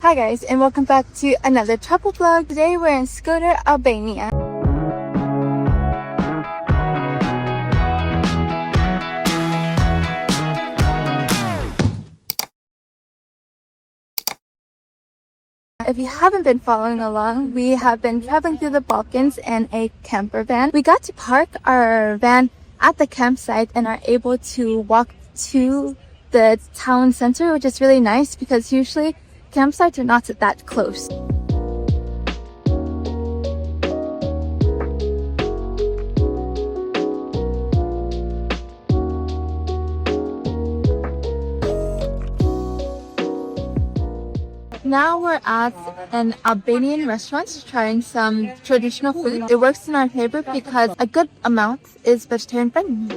Hi guys, and welcome back to another travel vlog. Today we're in Shkodër, Albania. If you haven't been following along, we have been traveling through the Balkans in a camper van. We got to park our van at the campsite and are able to walk to the town center, which is really nice because usually campsites are not that close. Now we're at an Albanian restaurant trying some traditional food. It works in our favor because a good amount is vegetarian friendly.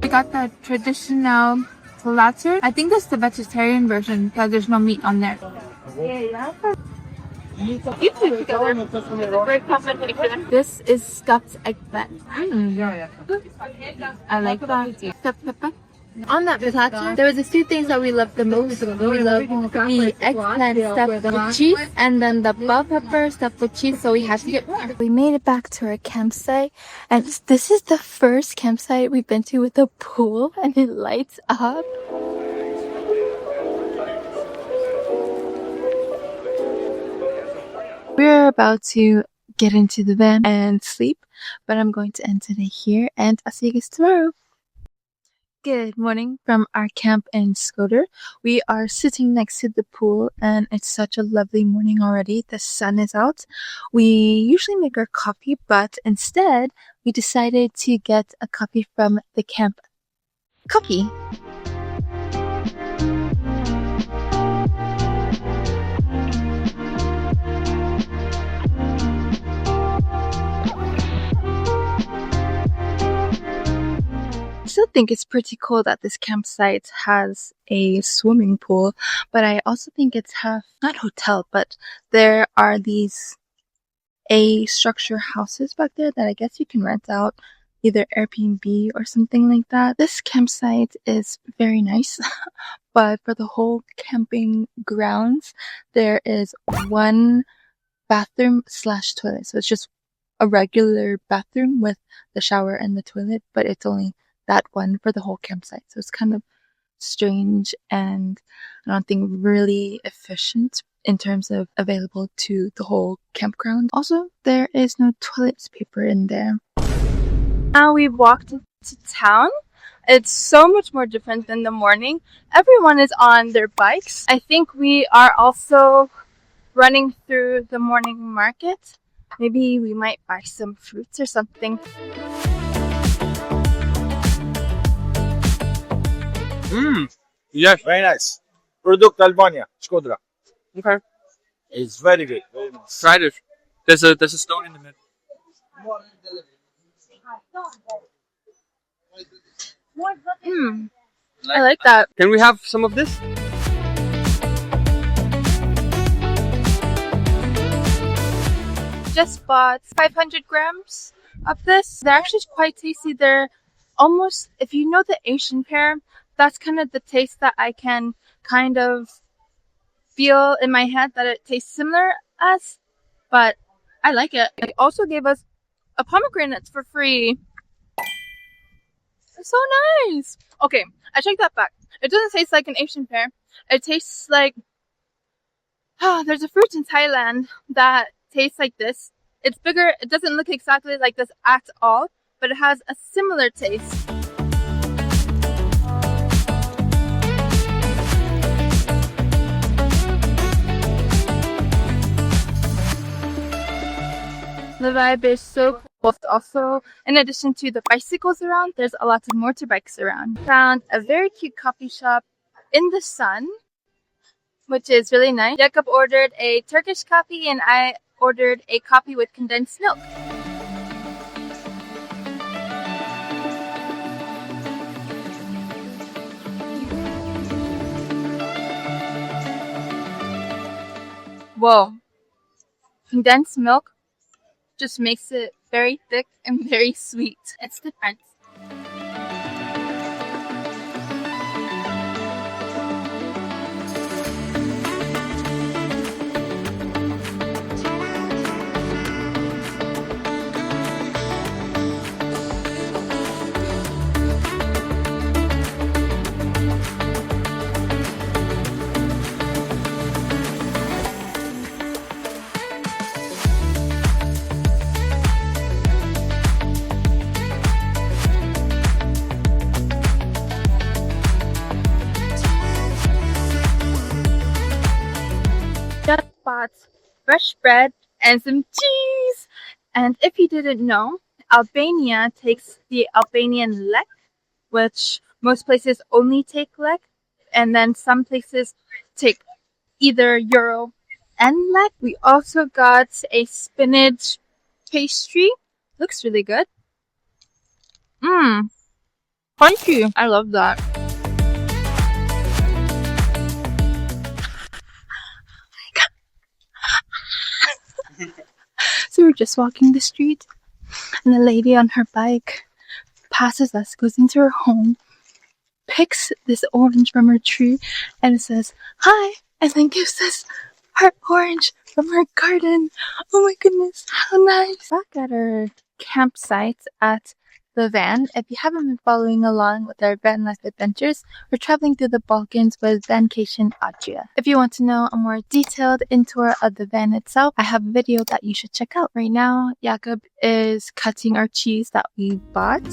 We got the traditional platter. I think that's the vegetarian version because there's no meat on there. This is stuffed eggplant. I like that. Stuffed pepper. On that platter, there was a few things that we loved the most. We love the eggplant stuffed with cheese and then the bell pepper stuffed with cheese, so we had to get more. We made it back to our campsite, and this is the first campsite we've been to with a pool, and it lights up. We're about to get into the van and sleep, but I'm going to end today here, and I'll see you guys tomorrow. Good morning from our camp in Shkodër. We are sitting next to the pool, and it's such a lovely morning already. The sun is out. We usually make our coffee, but instead we decided to get a coffee from the camp coffee. I still think it's pretty cool that this campsite has a swimming pool, but I also think it's half, not hotel, but there are these structure houses back there that I guess you can rent out, either Airbnb or something like that. This campsite is very nice, but for the whole camping grounds, there is one bathroom / toilet. So it's just a regular bathroom with the shower and the toilet, but it's only that one for the whole campsite. So it's kind of strange and I don't think really efficient in terms of available to the whole campground. Also, there is no toilet paper in there. Now we've walked into town. It's so much more different than the morning. Everyone is on their bikes. I think we are also running through the morning market. Maybe we might buy some fruits or something. Yes. Very nice. Product Albania, Shkodër. Okay. It's very good. Very nice. Try it. There's a stone in the middle. I like that. Can we have some of this? Just bought 500 grams of this. They're actually quite tasty. They're almost, if you know the Asian pear, that's kind of the taste that I can kind of feel in my head that it tastes similar as, but I like it. They also gave us a pomegranate for free. It's so nice. Okay, I take that back. It doesn't taste like an Asian pear. It tastes like, there's a fruit in Thailand that tastes like this. It's bigger. It doesn't look exactly like this at all, but it has a similar taste. The vibe is so cool. Also, in addition to the bicycles around, there's a lot of motorbikes around. Found a very cute coffee shop in the sun, which is really nice. Jacob ordered a Turkish coffee and I ordered a coffee with condensed milk. Whoa. Condensed milk just makes it very thick and very sweet. It's different. Just bought fresh bread and some cheese. And if you didn't know, Albania takes the Albanian lek, which most places only take lek, and then some places take either euro and lek. We also got a spinach pastry. Looks really good. Crunchy. I love that. So we're just walking the street, and the lady on her bike passes us, goes into her home, picks this orange from her tree, and says, "Hi," and then gives us her orange from her garden. Oh my goodness, how nice. Back at our campsite at the van. If you haven't been following along with our van life adventures, we're traveling through the Balkans with Vancation Adria. If you want to know a more detailed in-tour of the van itself, I have a video that you should check out. Right now, Jakob is cutting our cheese that we bought.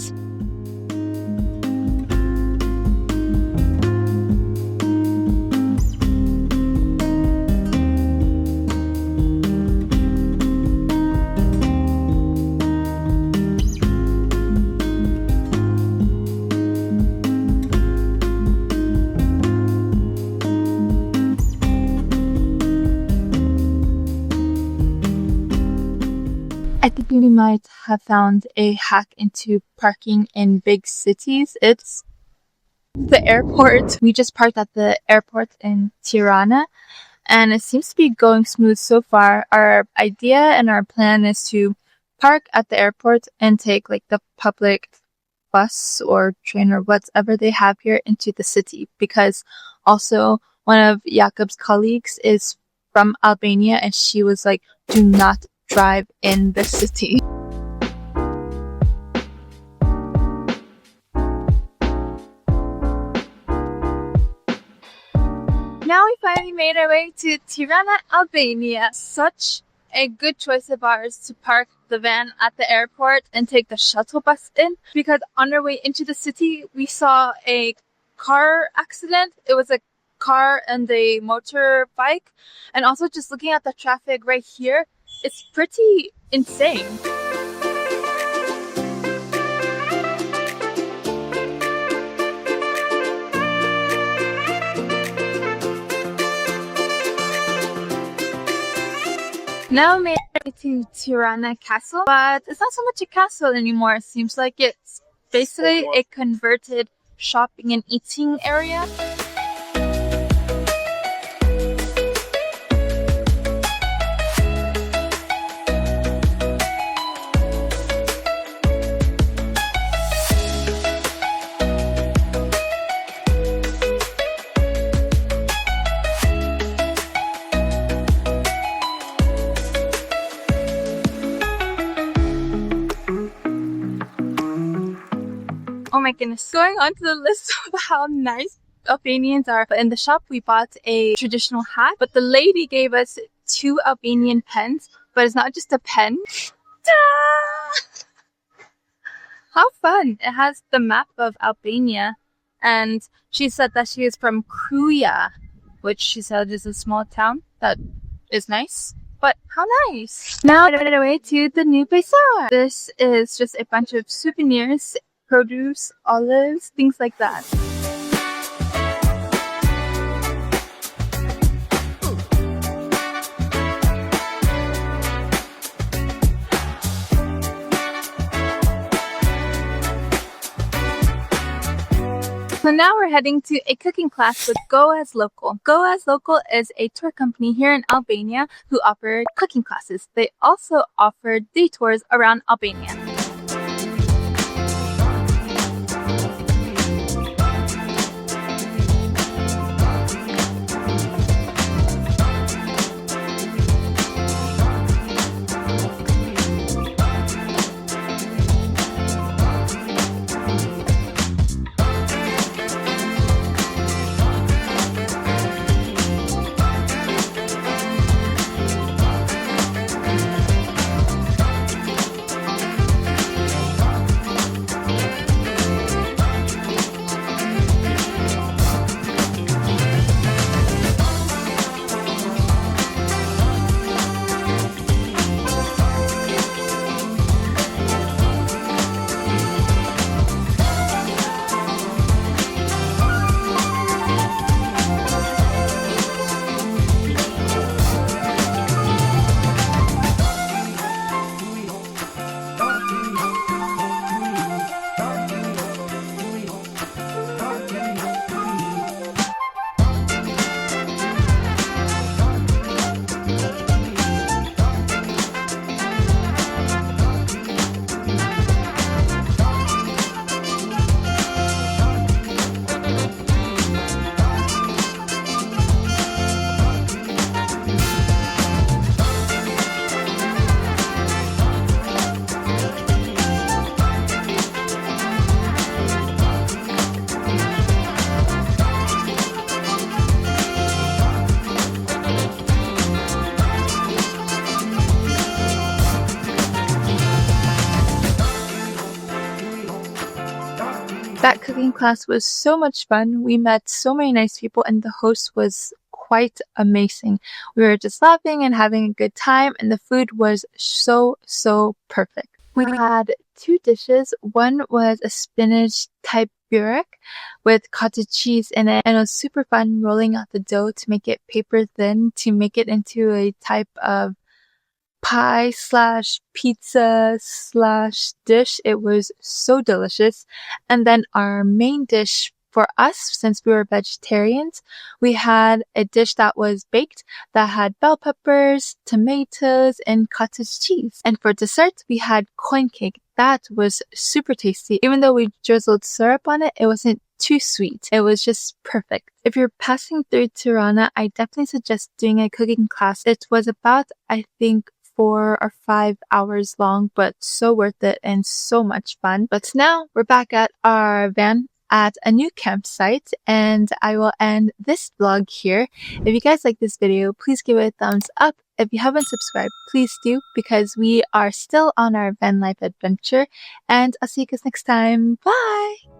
I think we might have found a hack into parking in big cities. It's the airport. We just parked at the airport in Tirana, and it seems to be going smooth so far. Our idea and our plan is to park at the airport and take like the public bus or train or whatever they have here into the city, because also one of Jakob's colleagues is from Albania, and she was like, do not drive in the city. Now we finally made our way to Tirana, Albania. Such a good choice of ours to park the van at the airport and take the shuttle bus in, because on our way into the city we saw a car accident. It was a car and a motorbike, and also just looking at the traffic right here, it's pretty insane. Now we made it to Tirana Castle, but it's not so much a castle anymore. It seems like it's basically a converted shopping and eating area. Oh my goodness. Going on to the list of how nice Albanians are. But in the shop we bought a traditional hat, but the lady gave us 2 Albanian pens, but it's not just a pen. How fun. It has the map of Albania, and she said that she is from Kruja, which she said is a small town. That is nice. But how nice. Now on our way to the new Bazaar. This is just a bunch of souvenirs, produce, olives, things like that. So now we're heading to a cooking class with Go As Local. Go As Local is a tour company here in Albania who offer cooking classes. They also offer detours around Albania. That cooking class was so much fun. We met so many nice people and the host was quite amazing. We were just laughing and having a good time and the food was so perfect. We had two dishes. One was a spinach type burek with cottage cheese in it and it was super fun rolling out the dough to make it paper thin to make it into a type of pie slash pizza slash dish. It was so delicious. And then our main dish for us, since we were vegetarians, we had a dish that was baked that had bell peppers, tomatoes, and cottage cheese. And for dessert, we had coin cake. That was super tasty. Even though we drizzled syrup on it, it wasn't too sweet. It was just perfect. If you're passing through Tirana, I definitely suggest doing a cooking class. It was about, I think, 4 or 5 hours long, but so worth it and so much fun. But now we're back at our van at a new campsite and I will end this vlog here. If you guys like this video, please give it a thumbs up. If you haven't subscribed, please do because we are still on our van life adventure and I'll see you guys next time. Bye!